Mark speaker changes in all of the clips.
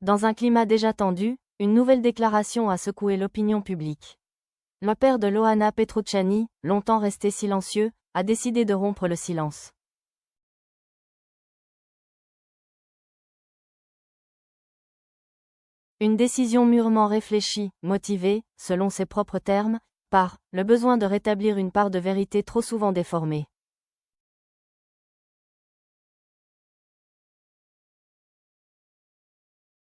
Speaker 1: Dans un climat déjà tendu, une nouvelle déclaration a secoué l'opinion publique. Le père de Ioanna Petrucciani, longtemps resté silencieux, a décidé de rompre le silence. Une décision mûrement réfléchie, motivée, selon ses propres termes, par le besoin de rétablir une part de vérité trop souvent déformée.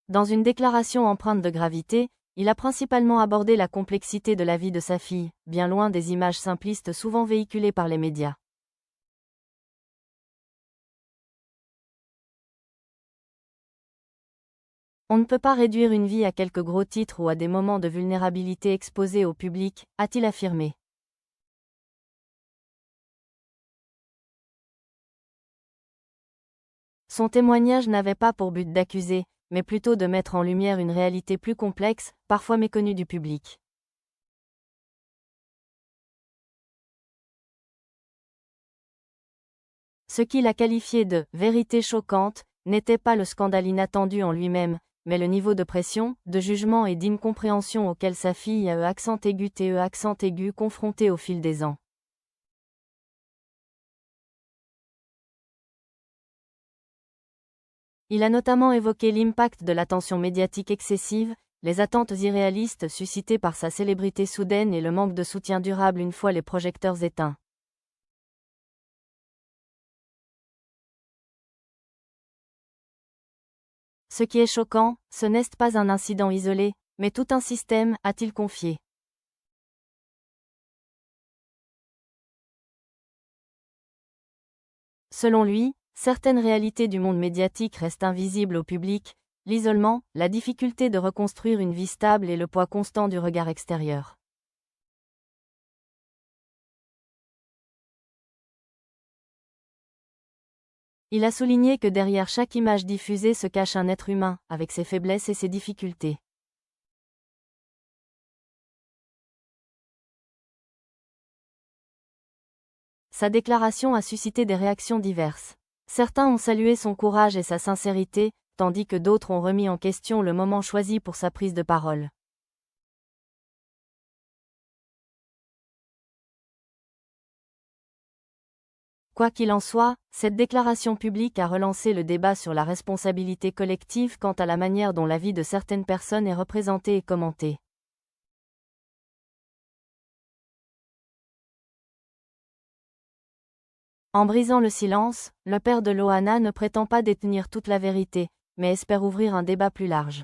Speaker 1: Dans une déclaration empreinte de gravité, il a principalement abordé la complexité de la vie de sa fille, bien loin des images simplistes souvent véhiculées par les médias. On ne peut pas réduire une vie à quelques gros titres ou à des moments de vulnérabilité exposés au public, a-t-il affirmé. Son témoignage n'avait pas pour but d'accuser, mais plutôt de mettre en lumière une réalité plus complexe, parfois méconnue du public. Ce qu'il a qualifié de « vérité choquante » n'était pas le scandale inattendu en lui-même, mais le niveau de pression, de jugement et d'incompréhension auquel sa fille accent aigu confrontée au fil des ans. Il a notamment évoqué l'impact de l'attention médiatique excessive, les attentes irréalistes suscitées par sa célébrité soudaine et le manque de soutien durable une fois les projecteurs éteints. Ce qui est choquant, ce n'est pas un incident isolé, mais tout un système, a-t-il confié. Selon lui, certaines réalités du monde médiatique restent invisibles au public, l'isolement, la difficulté de reconstruire une vie stable et le poids constant du regard extérieur. Il a souligné que derrière chaque image diffusée se cache un être humain, avec ses faiblesses et ses difficultés. Sa déclaration a suscité des réactions diverses. Certains ont salué son courage et sa sincérité, tandis que d'autres ont remis en question le moment choisi pour sa prise de parole. Quoi qu'il en soit, cette déclaration publique a relancé le débat sur la responsabilité collective quant à la manière dont la vie de certaines personnes est représentée et commentée. En brisant le silence, le père de Ioanna ne prétend pas détenir toute la vérité, mais espère ouvrir un débat plus large.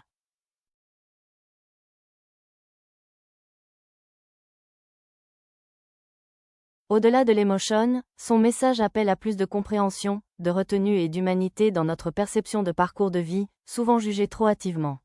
Speaker 1: Au-delà de l'émotion, son message appelle à plus de compréhension, de retenue et d'humanité dans notre perception de parcours de vie, souvent jugé trop hâtivement.